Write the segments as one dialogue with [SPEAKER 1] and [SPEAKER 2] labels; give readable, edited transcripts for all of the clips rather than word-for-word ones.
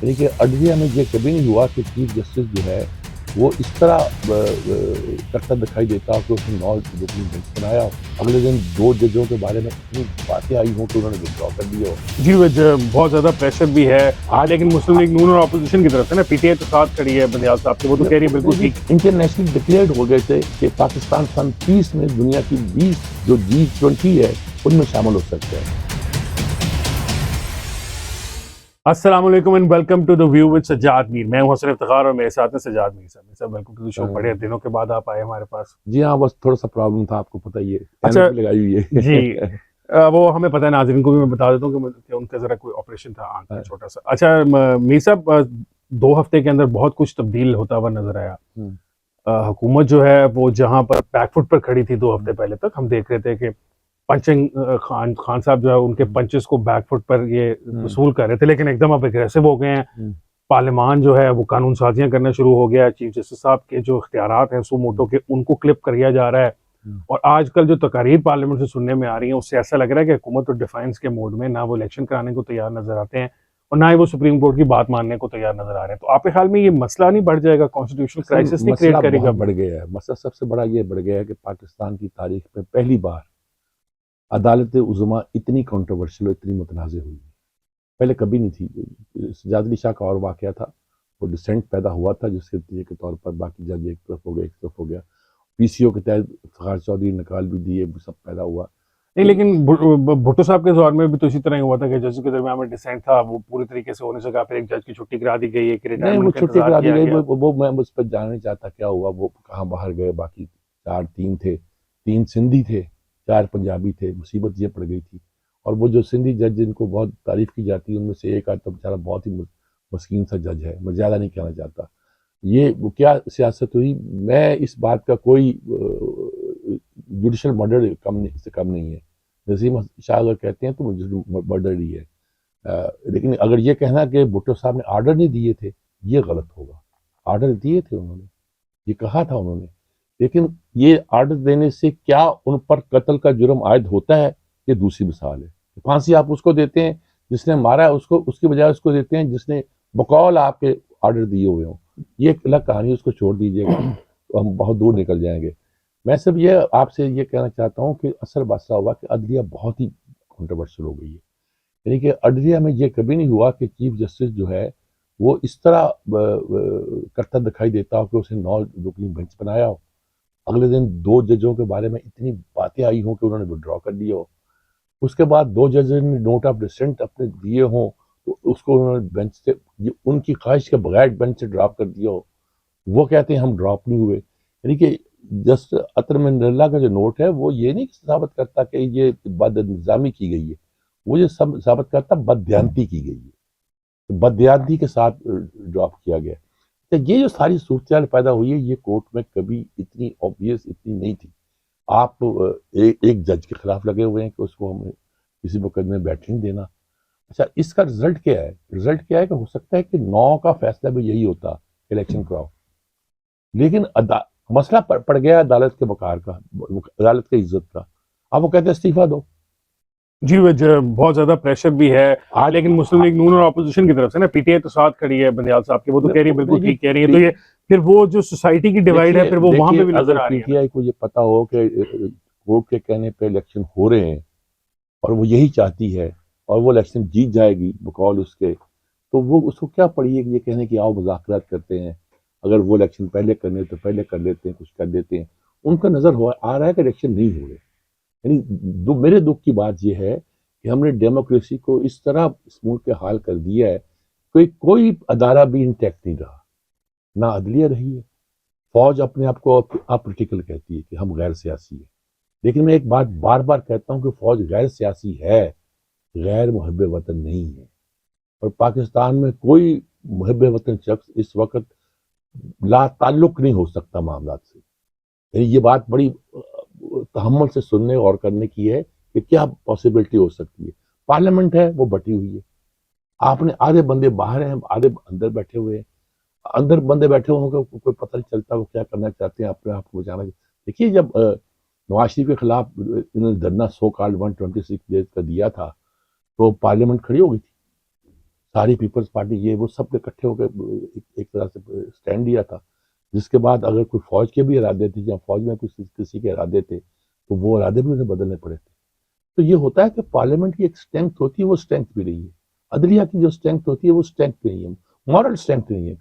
[SPEAKER 1] یعنی کہ اڈریا میں یہ کبھی نہیں ہوا کہ چیف جسٹس جو ہے وہ اس طرح کرتا دکھائی دیتا ہو کہ اس نے 9 رکنی بینچ بنایا ہو، اگلے دن 2 ججوں کے بارے میں اتنی باتیں آئی ہوں کہ انہوں نے وڈرا کر دیا ہو۔
[SPEAKER 2] جی بہت زیادہ پریشر بھی ہے لیکن مسلم لیگ نون اور اپوزیشن کی طرف سے نا پی ٹی آئی تو ساتھ کھڑی ہے بندیال صاحب کے، وہ تو کہہ رہی ہے بالکل ٹھیک۔
[SPEAKER 1] انٹرنیشنل ڈکلیئرڈ ہو گئے تھے کہ پاکستان سن 30 میں دنیا کی 20 جو G20 ہے ان میں شامل ہو سکتا ہے۔
[SPEAKER 2] السلام علیکم and welcome to the view with Sajjad Mir. میں ہوں حسن افتخار اور میرے ساتھ ہیں سجاد میر صاحب۔ صاحب ویلکم ٹو دی شو، بڑے دنوں کے بعد آپ آئے ہمارے پاس۔
[SPEAKER 1] جی ہاں، بس تھوڑا سا پرابلم تھا، آپ کو پتہ ہی ہے،
[SPEAKER 2] اچھا
[SPEAKER 1] لگائی ہوئی ہے
[SPEAKER 2] جی وہ ہمیں پتہ ہے، ناظرین کو بھی میں بتا دیتا ہوں کہ ان کا ذرا کوئی آپریشن تھا آنکھ کا چھوٹا سا۔ اچھا میر صاحب، 2 ہفتے کے اندر بہت کچھ تبدیل ہوتا ہوا نظر آیا۔ حکومت جو ہے وہ جہاں پر بیک فٹ پر کھڑی تھی 2 ہفتے پہلے تک، ہم دیکھ رہے تھے کہ پنچنگ خان صاحب جو ہے ان کے پنچز کو بیک فٹ پر یہ وصول کر رہے تھے، لیکن ایک دم اب اگریسو ہو گئے ہیں۔ پارلیمان جو ہے وہ قانون سازیاں کرنا شروع ہو گیا ہے، چیف جسٹس صاحب کے جو اختیارات ہیں سو موٹو کے ان کو کلپ کر جا رہا ہے، اور آج کل جو تقاریر پارلیمنٹ سے سننے میں آ رہی ہیں اس سے ایسا لگ رہا ہے کہ حکومت تو ڈیفینس کے موڈ میں، نہ وہ الیکشن کرانے کو تیار نظر آتے ہیں اور نہ ہی وہ سپریم کورٹ کی بات ماننے کو تیار نظر آ رہے ہیں۔ تو آپ کے خیال میں یہ مسئلہ نہیں بڑھ جائے گا، کانسٹیٹیوشنل کرائسس نہیں کریٹ کرے گا؟
[SPEAKER 1] بڑھ گیا ہے مسئلہ، سب سے بڑا یہ بڑھ گیا ہے کہ پاکستان کی تاریخ میں پہلی بار عدالت عظمیٰ اتنی کنٹروورشل اور اتنی متنازع ہوئی ہے، پہلے کبھی نہیں تھی۔ سجاد علی شاہ کا اور واقعہ تھا، وہ ڈسینٹ پیدا ہوا تھا جس کے نتیجے کے طور پر باقی جج ایک طرف ہو گیا، ایک طرف ہو گیا، پی سی او کے تحت افتخار چودھری نکال بھی دیے، سب پیدا ہوا۔
[SPEAKER 2] نہیں لیکن بھٹو صاحب کے دور میں بھی تو اسی طرح ہی ہوا تھا کہ ججوں کے درمیان میں ڈسینٹ تھا، وہ پوری طریقے سے ہونے سے پھر ایک جج کی چھٹی کرا دی گئی، ایک
[SPEAKER 1] نہیں، وہ
[SPEAKER 2] ریٹائرمنٹ کا
[SPEAKER 1] چھٹی
[SPEAKER 2] انتظار
[SPEAKER 1] کرا دی
[SPEAKER 2] کیا
[SPEAKER 1] گئی،
[SPEAKER 2] گیا۔
[SPEAKER 1] وہ میں اس پہ جاننا نہیں چاہتا کیا ہوا، وہ کہاں باہر گئے، باقی 4 تھے، 3 سندھی تھے، 4 پنجابی تھے۔ مصیبت یہ پڑ گئی تھی، اور وہ جو سندھی جج جن کو بہت تعریف کی جاتی ہے ان میں سے ایک آدھ تو بیچارہ بہت ہی مسکین سا جج ہے، میں زیادہ نہیں کہنا چاہتا۔ یہ وہ کیا سیاست ہوئی، میں اس بات کا کوئی جوڈیشل مرڈر سے کم نہیں ہے، نظیم شاہ اگر کہتے ہیں تو وہ مرڈر ہی ہے۔ لیکن اگر یہ کہنا کہ بھٹو صاحب نے آرڈر نہیں دیے تھے، یہ غلط ہوگا۔ آرڈر دیے تھے انہوں نے، یہ کہا تھا انہوں نے، لیکن یہ آرڈر دینے سے کیا ان پر قتل کا جرم عائد ہوتا ہے، یہ دوسری مثال ہے۔ پھانسی آپ اس کو دیتے ہیں جس نے مارا ہے، اس کی بجائے اس کو دیتے ہیں جس نے بقول آپ کے آرڈر دیے ہوئے ہوں۔ یہ ایک الگ کہانی، اس کو چھوڑ دیجیے گا تو ہم بہت دور نکل جائیں گے۔ میں صرف یہ آپ سے یہ کہنا چاہتا ہوں کہ اثر باسا ہوا کہ عدلیہ بہت ہی کنٹروورشل ہو گئی ہے۔ یعنی کہ عدلیہ میں یہ کبھی نہیں ہوا کہ چیف جسٹس جو ہے وہ اس طرح کرتا دکھائی دیتا ہو کہ اس نے 9 رکنی بینچ بنایا ہو، اگلے دن 2 ججوں کے بارے میں اتنی باتیں آئی ہوں کہ انہوں نے وڈرا کر دیا ہو، اس کے بعد 2 ججوں نے نوٹ آف ڈسینٹ اپنے دیے ہوں تو اس کو انہوں نے بینچ سے ان کی خواہش کے بغیر بینچ سے ڈراپ کر دیا ہو، وہ کہتے ہیں ہم ڈراپ نہیں ہوئے۔ یعنی کہ جسٹ عطر من اللہ کا جو نوٹ ہے وہ یہ نہیں ثابت کرتا کہ یہ بد انتظامی کی گئی ہے، وہ یہ سب ثابت کرتا بددیانتی کی گئی ہے، بددیانتی کے ساتھ ڈراپ کیا گیا۔ تو یہ جو ساری صورتحال پیدا ہوئی ہے یہ کورٹ میں کبھی اتنی obvious اتنی نہیں تھی۔ آپ ایک جج کے خلاف لگے ہوئے ہیں کہ اس کو ہمیں کسی مقدمے میں بیٹھ نہیں دینا۔ اچھا، اس کا رزلٹ کیا ہے؟ رزلٹ کیا ہے کہ ہو سکتا ہے کہ 9 کا فیصلہ بھی یہی ہوتا، الیکشن کراؤ، لیکن مسئلہ پڑ گیا عدالت کے وقار کا، عدالت کی عزت کا۔ اب وہ کہتے ہیں استعفیٰ دو۔
[SPEAKER 2] جی بہت زیادہ پریشر بھی ہے لیکن مسلم لیگ نون اور اپوزیشن کی طرف سے نا پی ٹی آئی تو ساتھ کھڑی ہے بندیال صاحب کے، وہ تو کہہ رہی ہے بالکل ٹھیک کہہ رہی ہے۔ تو یہ پھر وہ جو سوسائٹی کی ڈیوائیڈ ہے پھر وہ وہاں پہ بھی نظر آ رہی ہے۔
[SPEAKER 1] پی ٹی آئی کو یہ پتا ہو کہ کورٹ کے کہنے پہ الیکشن ہو رہے ہیں اور وہ یہی چاہتی ہے اور وہ الیکشن جیت جائے گی بقول اس کے، تو وہ اس کو کیا پڑی ہے کہ یہ کہنے کہ آؤ مذاکرات کرتے ہیں، اگر وہ الیکشن پہلے کرنے تو پہلے کر لیتے ہیں، کچھ کر دیتے ہیں۔ ان کا نظر آ رہا ہے کہ الیکشن نہیں ہو رہے۔ یعنی میرے دکھ کی بات یہ ہے کہ ہم نے ڈیموکریسی کو اس طرح اس ملک کے حال کر دیا ہے، کوئی ادارہ بھی انٹیکٹ نہیں رہا، نہ عدلیہ رہی ہے۔ فوج اپنے آپ کو اپولیٹیکل کہتی ہے کہ ہم غیر سیاسی ہیں، لیکن میں ایک بات بار بار کہتا ہوں کہ فوج غیر سیاسی ہے، غیر محب وطن نہیں ہے، اور پاکستان میں کوئی محب وطن شخص اس وقت لا تعلق نہیں ہو سکتا معاملات سے۔ یعنی یہ بات بڑی تحمل سے سننے اور کرنے کی ہے کہ کیا پاسبلٹی ہو سکتی ہے۔ پارلیمنٹ ہے وہ بٹی ہوئی ہے، آپ نے آدھے بندے باہر ہیں، آدھے اندر بیٹھے ہوئے ہیں، اندر بندے بیٹھے ہوں گے کوئی پتہ نہیں چلتا وہ کیا کرنا چاہتے ہیں، اپنے آپ کو بچانا۔ دیکھیے جب نواز شریف کے خلاف انہوں نے دھرنا سو کالڈ 126 ڈیز کا دیا تھا تو پارلیمنٹ کھڑی ہو گئی تھی، ساری پیپلز پارٹی یہ وہ سب نے اکٹھے ہو کے ایک طرح سے اسٹینڈ لیا تھا، جس کے بعد اگر کوئی فوج کے بھی ارادے تھے یا فوج میں کسی کے ارادے تھے تو وہ ارادے بھی انہیں بدلنے پڑے تھے. تو یہ ہوتا ہے کہ پارلیمنٹ کی ایک اسٹرینتھ ہوتی ہے، وہ اسٹرینتھ بھی رہی ہے. عدلیہ کی جو اسٹرینتھ ہوتی ہے وہ اسٹرینتھ بھی نہیں ہے، مورل اسٹرینتھ نہیں ہے.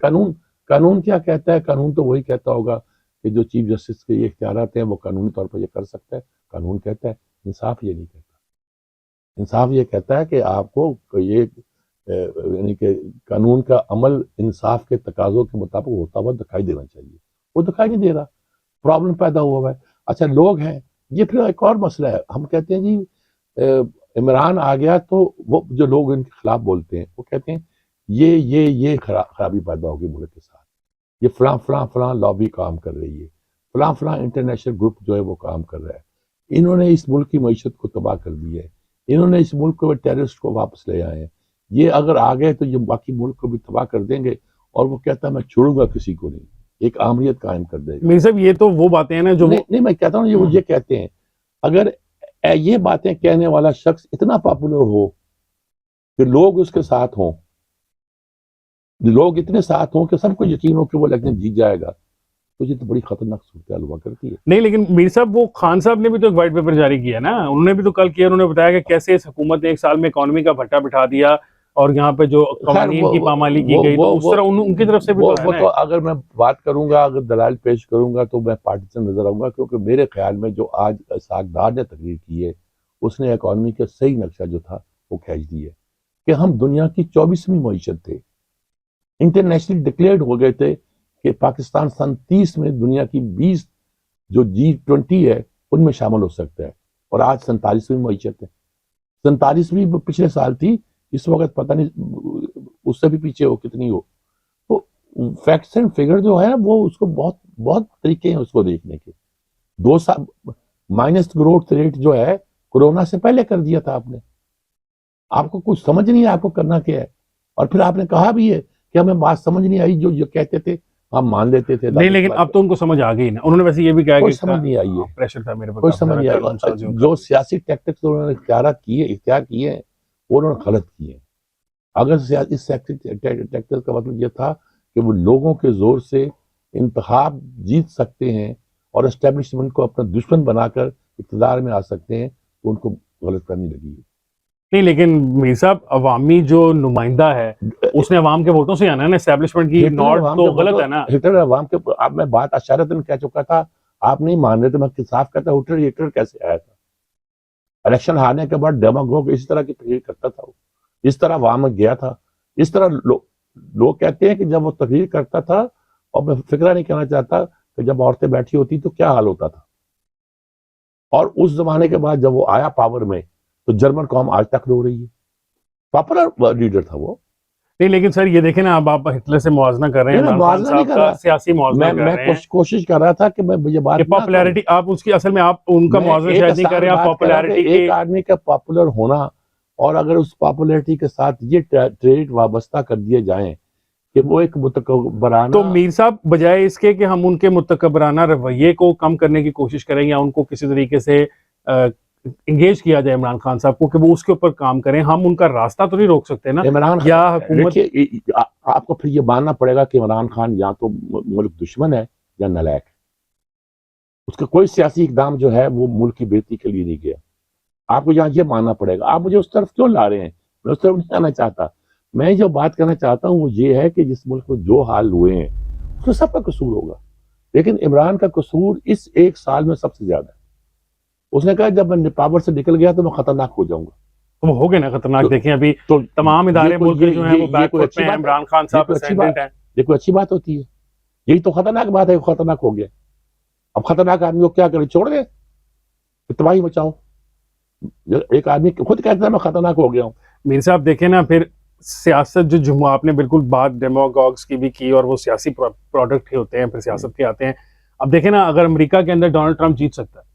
[SPEAKER 1] قانون کیا کہتا ہے؟ قانون تو وہی کہتا ہوگا کہ جو چیف جسٹس کے یہ اختیارات ہیں وہ قانونی طور پر یہ کر سکتا ہے. قانون کہتا ہے، انصاف یہ نہیں کہتا. انصاف یہ کہتا ہے کہ آپ کو یہ یعنی کہ قانون کا عمل انصاف کے تقاضوں کے مطابق ہوتا ہوا دکھائی دینا چاہیے. وہ دکھائی نہیں دے رہا، پرابلم پیدا ہوا ہے. اچھا لوگ ہیں، یہ پھر ایک اور مسئلہ ہے. ہم کہتے ہیں جی عمران آ گیا تو وہ جو لوگ ان کے خلاف بولتے ہیں وہ کہتے ہیں یہ خرابی پیدا ہوگی ملک کے ساتھ، یہ فلاں لابی کام کر رہی ہے، فلاں انٹرنیشنل گروپ جو ہے وہ کام کر رہا ہے، انہوں نے اس ملک کی معیشت کو تباہ کر دی ہے، انہوں نے اس ملک کو ٹیررسٹ کو واپس لے آئے ہیں، یہ اگر آ گئے تو یہ باقی ملک کو بھی تباہ کر دیں گے. اور وہ کہتا ہے میں چھوڑوں گا کسی کو نہیں، ایک آمریت قائم کر دے گا.
[SPEAKER 2] میر صاحب یہ تو وہ باتیں ہیں نا جو
[SPEAKER 1] نہیں میں کہتا ہوں یہ کہتے ہیں. اگر یہ باتیں کہنے والا شخص اتنا پاپولر ہو کہ لوگ اس کے ساتھ ہوں، لوگ اتنے ساتھ ہوں کہ سب کو یقین ہو کہ وہ الیکشن جیت جائے گا، تو یہ تو بڑی خطرناک صورتحال ہوا کرتی ہے.
[SPEAKER 2] نہیں لیکن میر صاحب وہ خان صاحب نے بھی تو ایک وائٹ پیپر جاری کیا نا، انہوں نے بھی تو کل کیا، انہوں نے بتایا کہ کیسے اس حکومت نے ایک سال میں اکانومی کا بھٹا بٹھا دیا اور یہاں پہ جو قوانین کی پامالی کی گئی تو اس طرح ان کی طرف سے بھی تو ہے.
[SPEAKER 1] اگر میں بات کروں گا، اگر دلائل پیش کروں گا تو میں پارٹیشن نظر آؤں گا، کیونکہ میرے خیال میں جو آج اسحاق ڈار نے تقریر کی ہے اس نے اکانومی کا صحیح نقشہ جو تھا وہ کھینچ دی ہے کہ ہم دنیا کی 24ویں معیشت تھے، انٹرنیشنل ڈکلیئرڈ ہو گئے تھے کہ پاکستان سن 30 میں دنیا کی 20 جو G20 ہے ان میں شامل ہو سکتا ہے، اور آج 47ویں معیشت ہے. 47ویں پچھلے سال تھی، اس وقت پتہ نہیں اس سے بھی پیچھے ہو کتنی ہو. تو فیکٹس اینڈ فگر جو ہے وہ اس کو بہت طریقے ہیں اس کو دیکھنے کے. 2 سال مائنس گروتھ ریٹ جو ہے کورونا سے پہلے کر دیا تھا آپ نے. آپ کو کچھ سمجھ نہیں ہے آپ کو کرنا کیا ہے، اور پھر آپ نے کہا بھی ہے کہ ہمیں بات سمجھ نہیں آئی، جو کہتے تھے ہم مان لیتے تھے.
[SPEAKER 2] نہیں لیکن اب تو ان کو سمجھ آ گئی نا، انہوں نے ویسے یہ بھی کہا کہ
[SPEAKER 1] سمجھ نہیں آئی ہے،
[SPEAKER 2] پریشر تھا میرے پر،
[SPEAKER 1] کوئی سمجھ نہیں آئی. جو سیاسی ٹیکٹکس انہوں نے اختیار کیے ہیں وہ انہوں نے غلط کیے ہیں. اگر سیاسی ٹیکٹکس کا مطلب یہ تھا کہ وہ لوگوں کے زور سے انتخاب جیت سکتے ہیں اور اسٹیبلشمنٹ کو اپنا دشمن بنا کر اقتدار میں آ سکتے ہیں، تو ان کو غلط فہمی لگی ہے.
[SPEAKER 2] نہیں لیکن میر صاحب عوامی جو نمائندہ ہے اس نے عوام کے ووٹوں سے آنا ہے نا، اسٹیبلشمنٹ کی نوٹ تو غلط ہے نا.
[SPEAKER 1] ہٹلر عوام کے، اب میں بات اشارتاً کہہ چکا تھا، آپ نہیں مان رہے تو میں صاف کہتا ہوں ہٹلر کیسے آیا تھا. الیکشن ہارنے کے بعد ڈیموگوگ اسی طرح کی تقریر کرتا تھا، اس طرح عوام میں گیا تھا. اس طرح لوگ کہتے ہیں کہ جب وہ تقریر کرتا تھا، اور میں فکرہ نہیں کہنا چاہتا کہ جب عورتیں بیٹھی ہوتی تو کیا حال ہوتا تھا. اور اس زمانے کے بعد جب وہ آیا پاور میں تو جرمن قوم آج تک رو رہی ہے. پاپولر لیڈر تھا وہ.
[SPEAKER 2] نہیں لیکن سر یہ دیکھیں نا، اب آپ ہٹلر سے موازنہ کر رہے ہیں، عمران خان صاحب کا سیاسی موازنہ کر رہے ہیں.
[SPEAKER 1] میں کوشش کر رہا تھا کہ میں یہ بات
[SPEAKER 2] پاپولیرٹی آپ اس کی اصل میں آپ ان کا موازنہ شاید نہیں کر رہے ہیں، آپ پاپولیرٹی کے
[SPEAKER 1] ایک آدمی کا پاپولر ہونا اور اگر اس پاپولیرٹی کے ساتھ یہ ٹریٹ وابستہ کر دیے جائیں کہ وہ ایک متکبرانہ.
[SPEAKER 2] تو میر صاحب بجائے اس کے کہ ہم ان کے متکبرانہ رویے کو کم کرنے کی کوشش کریں یا ان کو کسی طریقے سے انگیج کیا جائے عمران خان صاحب کو کہ وہ اس کے اوپر کام کریں، ہم ان کا راستہ تو نہیں روک سکتے نا.
[SPEAKER 1] عمران
[SPEAKER 2] یا حکومت،
[SPEAKER 1] آپ کو پھر یہ ماننا پڑے گا کہ عمران خان یا تو ملک دشمن ہے یا نالائق ہے. اس کا کوئی سیاسی اقدام جو ہے وہ ملک کی بہتری کے لیے نہیں گیا. آپ کو یہاں یہ ماننا پڑے گا. آپ مجھے اس طرف کیوں لا رہے ہیں؟ میں اس طرف نہیں آنا چاہتا. میں جو بات کرنا چاہتا ہوں وہ یہ ہے کہ جس ملک میں جو حال ہوئے ہیں اس میں سب کا قصور ہوگا، لیکن عمران کا قصور اس ایک سال میں سب سے زیادہ ہے. اس نے کہا جب میں پاور سے نکل گیا تو میں خطرناک ہو جاؤں گا.
[SPEAKER 2] وہ ہو گئے نا خطرناک. دیکھیں ابھی
[SPEAKER 1] تو
[SPEAKER 2] تمام ادارے ملک جو ہیں وہ بیک فٹ پہ ہیں، عمران خان صاحب پریزیڈنٹ ہیں.
[SPEAKER 1] یہ کوئی اچھی بات ہوتی ہے؟ یہی تو خطرناک بات ہے، خطرناک ہو گیا. اب خطرناک آدمی کو کیا کرے، چھوڑ دیں، تباہی مچاؤ. ایک آدمی خود کہتا ہے میں خطرناک ہو گیا ہوں.
[SPEAKER 2] میر صاحب دیکھیں نا، پھر سیاست جو آپ نے بالکل بات ڈیموگوگس کی بھی کی، اور وہ سیاسی پروڈکٹ ہوتے ہیں پھر سیاست کے آتے ہیں. اب دیکھیں نا، اگر امریکہ کے اندر ڈونلڈ ٹرمپ جیت سکتا ہے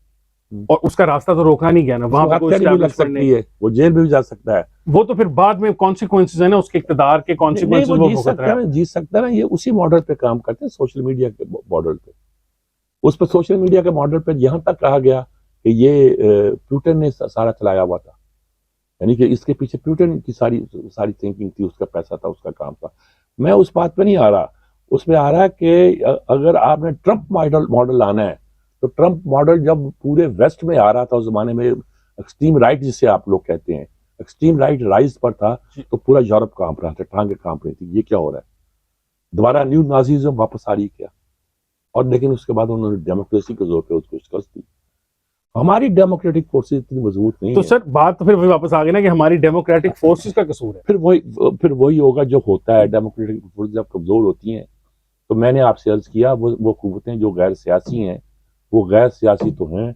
[SPEAKER 2] اور اس کا راستہ تو روکا نہیں گیا نا، وہاں پہ
[SPEAKER 1] لگ سکتی ہے، وہ جیل میں بھی جا سکتا ہے.
[SPEAKER 2] وہ تو پھر بعد میں کانسیکوینسز ہیں نا، اس کے اقتدار کے کانسیکوینسز وہ
[SPEAKER 1] جیت سکتا ہے نا. یہ اسی ماڈل پہ کام کرتے ہیں، سوشل میڈیا کے ماڈل پہ. اس پہ سوشل میڈیا کے ماڈل پہ یہاں تک کہا گیا کہ یہ پوٹن نے سارا چلایا ہوا تھا. یعنی کہ اس کے پیچھے پیوٹن کی ساری تھنکنگ تھی, اس کا پیسہ تھا, اس کا کام تھا. میں اس بات پہ نہیں آ رہا, اس میں آ رہا کہ اگر آپ نے ٹرمپ ماڈل لانا ہے تو ٹرمپ ماڈل جب پورے ویسٹ میں آ رہا تھا اس زمانے میں, ایکسٹریم رائٹ جسے آپ لوگ کہتے ہیں, ایکسٹریم رائٹ رائز پر تھا, تو پورا یورپ کانپ رہا تھا, ٹانگیں کانپ رہی تھی, یہ کیا ہو رہا ہے, دوبارہ نیو نازیزم واپس آ رہی کیا. اور لیکن اس کے بعد انہوں نے ڈیموکریسی کے زور پہ اس کو شکست دی. ہماری ڈیموکریٹک فورسز اتنی مضبوط نہیں
[SPEAKER 2] تو
[SPEAKER 1] ہے.
[SPEAKER 2] سر بات تو پھر وہی واپس آ گئی نا کہ ہماری ڈیموکریٹک فورسز کا قصور ہے.
[SPEAKER 1] پھر وہی ہوگا جو ہوتا ہے. ڈیموکریٹک فورسز جب کمزور ہوتی ہیں تو میں نے آپ سے عرض کیا وہ قوتیں جو غیر سیاسی ہیں, وہ غیر سیاسی تو ہیں,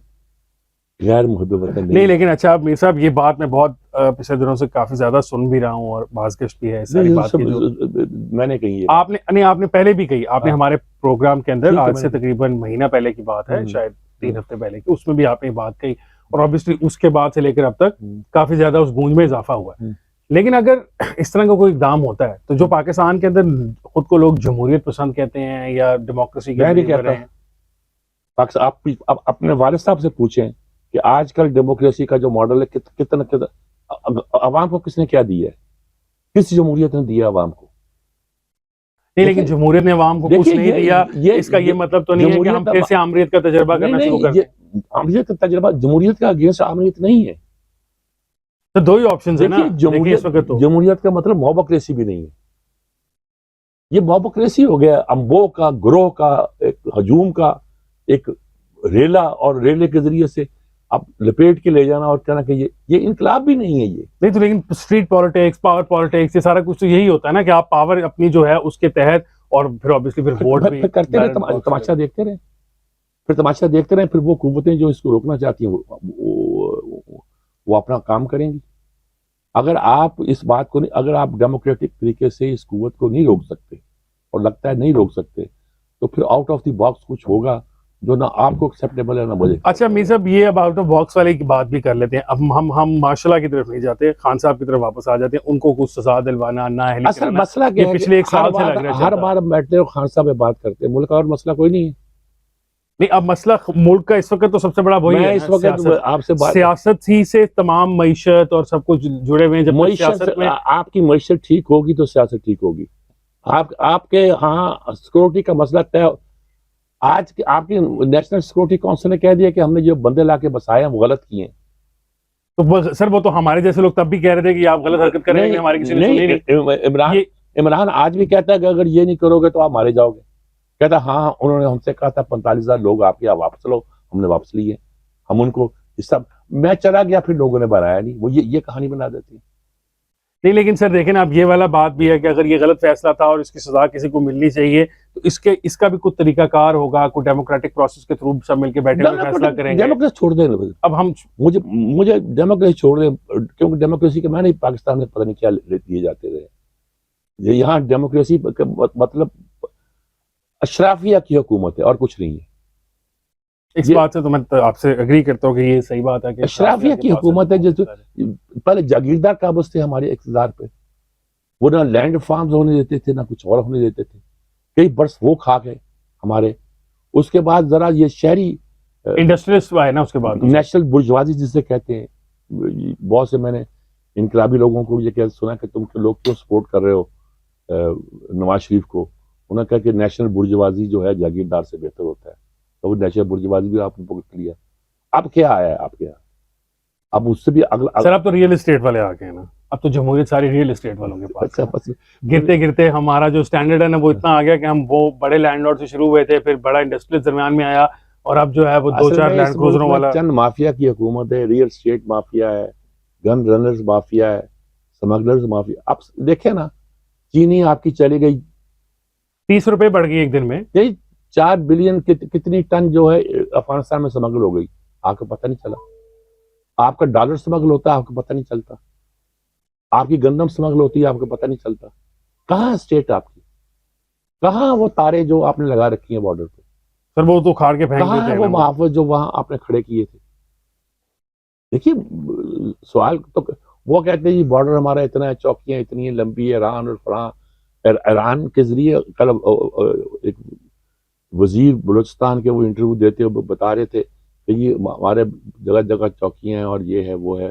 [SPEAKER 1] غیر محب وطن
[SPEAKER 2] نہیں. لیکن اچھا میر صاحب, یہ بات میں بہت پچھلے دنوں سے کافی زیادہ سن بھی رہا ہوں اور بازگشت بھی ہے ساری بات کی جو
[SPEAKER 1] میں نے کہی
[SPEAKER 2] آپ نے پہلے بھی کہی, آپ نے ہمارے پروگرام کے اندر آج سے تقریباً مہینہ پہلے کی بات ہے, شاید 3 ہفتے پہلے کی, اس میں بھی آپ نے بات کہی, اور obviously اس کے بعد سے لے کر اب تک کافی زیادہ اس گونج میں اضافہ ہوا ہے. لیکن اگر اس طرح کا کوئی اقدام ہوتا ہے تو جو پاکستان کے اندر خود کو لوگ جمہوریت پسند کہتے ہیں یا ڈیموکریسی کے
[SPEAKER 1] لیے, آپ اپنے والد صاحب سے پوچھیں کہ آج کل ڈیموکریسی کا جو ماڈل ہے کتنا عوام کو کس نے کیا دیا ہے, کس جمہوریت نے دیا عوام کو؟
[SPEAKER 2] نہیں, لیکن جمہوریت نے عوام کو کچھ نہیں دیا, اس کا یہ مطلب تو نہیں ہے کہ ہم پھر سے آمریت کا تجربہ کرنا شروع کر دیں.
[SPEAKER 1] آمریت کا تجربہ جمہوریت کا اگینسٹ آمریت نہیں ہے.
[SPEAKER 2] تو دو ہی آپشنز ہیں نا.
[SPEAKER 1] جمہوریت کا مطلب موبوکریسی بھی نہیں ہے. یہ موبوکریسی ہو گیا امبو کا, گروہ کا, ایک ہجوم کا, ایک ریلا, اور ریلے کے ذریعے سے اب لپیٹ کے لے جانا اور کہنا کہ یہ انقلاب بھی نہیں ہے. یہ
[SPEAKER 2] نہیں تو لیکن اسٹریٹ پالیٹکس, پاور پالیٹکس, یہ سارا کچھ تو یہی ہوتا ہے نا کہ آپ پاور اپنی جو ہے اس کے تحت, اور پھر obviously پھر ووٹ بھی
[SPEAKER 1] کرتے رہے, تماشا دیکھتے رہے, پھر وہ قوتیں جو اس کو روکنا چاہتی ہیں وہ اپنا کام کریں گی. اگر آپ اس بات کو نہیں, اگر آپ ڈیموکریٹک طریقے سے اس قوت کو نہیں روک سکتے, اور لگتا ہے نہیں روک سکتے, تو پھر آؤٹ آف دی باکس کچھ ہوگا جو نہ آپ کو ایکسیپٹیبل ہے نہ مجھے.
[SPEAKER 2] اچھا میر صاحب, یہ اب آؤٹ آف باکس والے کی بات بھی کر لیتے ہیں. اب ہم ماشاء اللہ کی طرف نہیں جاتے, خان صاحب کی طرف واپس آ جاتے ہیں. ان کو کچھ سزا دلوانا, نہ
[SPEAKER 1] اصل مسئلہ کیا ہے,
[SPEAKER 2] پچھلے 1 سال سے لگ رہا ہے,
[SPEAKER 1] ہر بار ہم بیٹھتے ہیں خان صاحب بات کرتے ہیں, ملک اور مسئلہ کوئی نہیں ہے.
[SPEAKER 2] نہیں, اب مسئلہ ملک کا اس وقت تو سب سے بڑا وہی ہے,
[SPEAKER 1] اس وقت آپ سے
[SPEAKER 2] سیاست ہی سے تمام معیشت اور سب کچھ جڑے ہوئے ہیں. جب
[SPEAKER 1] معیشت میں آپ کی معیشت ٹھیک ہوگی تو سیاست ٹھیک ہوگی. آپ کے ہاں سیکورٹی کا مسئلہ طے, آج آپ کی نیشنل سیکورٹی کونسل نے کہہ دیا کہ ہم نے جو بندے لا کے بسائے ہیں وہ غلط کیے ہیں.
[SPEAKER 2] تو سر وہ تو ہمارے جیسے لوگ تب بھی کہہ رہے تھے کہ آپ غلط حرکت کریں گے, ہماری کسی نے سنی نہیں.
[SPEAKER 1] عمران آج بھی کہتا ہے کہ اگر یہ نہیں کرو گے تو آپ مارے جاؤ گے. کہتا ہاں انہوں نے ہم سے کہا تھا 45,000 لوگ آپ کے واپس لو, ہم نے واپس لیے, ہم ان کو سب, میں چلا گیا پھر لوگوں نے بنایا نہیں. وہ یہ کہانی بنا دیتی ہے.
[SPEAKER 2] نہیں لیکن سر دیکھیں نا, اب یہ والا بات بھی ہے کہ اگر یہ غلط فیصلہ تھا اور اس کی سزا کسی کو ملنی چاہیے, تو اس کا بھی کچھ طریقہ کار ہوگا, کوئی ڈیموکریٹک پروسیس کے تھرو سب مل کے بیٹھے ہوئے فیصلہ کریں گے.
[SPEAKER 1] ڈیموکریسی چھوڑ دیں.
[SPEAKER 2] اب ہم
[SPEAKER 1] مجھے ڈیموکریسی چھوڑ دیں, کیونکہ ڈیموکریسی کے معنی پاکستان میں پتہ نہیں کیا دیے جاتے رہے. یہاں ڈیموکریسی مطلب اشرافیہ کی حکومت ہے اور کچھ نہیں ہے.
[SPEAKER 2] اس بات سے تو میں آپ سے اگری کرتا ہوں کہ یہ صحیح بات ہے کہ
[SPEAKER 1] اشرافیہ کی حکومت ہے. جیسے پہلے جاگیردار قابض تھے ہمارے اقتدار پہ, وہ نہ لینڈ فارمز ہونے دیتے تھے نہ کچھ اور ہونے دیتے تھے. کئی برس وہ کھا گئے ہمارے. اس کے بعد ذرا یہ شہری
[SPEAKER 2] انڈسٹریلسٹ آئے نا, اس کے بعد
[SPEAKER 1] نیشنل برجوازی جسے کہتے ہیں, بہت سے میں نے انقلابی لوگوں کو یہ سنا کہ تم لوگ کیوں سپورٹ کر رہے ہو نواز شریف کو. انہوں نے کہا کہ نیشنل برجوازی جو ہے جاگیردار سے بہتر ہوتا ہے, تو وہ نیشنل برجوازی بھی آپ نے پکڑ لیا. اب کیا آیا ہے آپ کے یہاں؟ اب اس سے بھی اگلا
[SPEAKER 2] سر, اب تو ریئل اسٹیٹ والے آ گئے ہیں نا. اب تو جمہوریت ساری ریئل اسٹیٹ والوں کے پاس. گرتے گرتے ہمارا جو سٹینڈرڈ ہے نا وہ اتنا آ گیا کہ ہم وہ بڑے لینڈ لارڈ سے شروع ہوئے تھے, پھر بڑا انڈسٹریل درمیان میں آیا, اور اب جو ہے وہ 2-4 لینڈ کروزروں والا.
[SPEAKER 1] چند مافیا کی حکومت ہے, ریئل اسٹیٹ مافیا ہے, گن رنرز مافیا ہے, سمگلرز مافیا. اب دیکھیں نا, چینی آپ کی چلی گئی
[SPEAKER 2] 30 روپے بڑھ گئی ایک دن میں.
[SPEAKER 1] 4 بلین کتنی ٹن جو ہے افغانستان میں سمگل ہو گئی, آپ کو پتہ نہیں چلا. آپ کا ڈالر سمگل ہوتا ہے, آپ کو پتہ نہیں چلتا. آپ کی گندم سمگل ہوتی ہے, آپ کو پتہ نہیں چلتا. کہاں اسٹیٹ آپ کی, کہاں وہ تارے جو آپ نے لگا رکھی ہیں بارڈر پہ؟
[SPEAKER 2] سر وہ تو کھاڑ کے پھینک دیتے ہیں.
[SPEAKER 1] وہ محافظ جو وہاں آپ نے کھڑے کیے تھے. دیکھیے سوال تو وہ کہتے ہیں جی بارڈر ہمارا اتنا ہے, چوکیاں اتنی لمبی, ایران اور فلاں. ایران کے ذریعے کل ایک وزیر بلوچستان کے وہ انٹرویو دیتے ہوئے بتا رہے تھے کہ یہ ہمارے جگہ جگہ چوکیاں ہیں اور یہ ہے وہ ہے.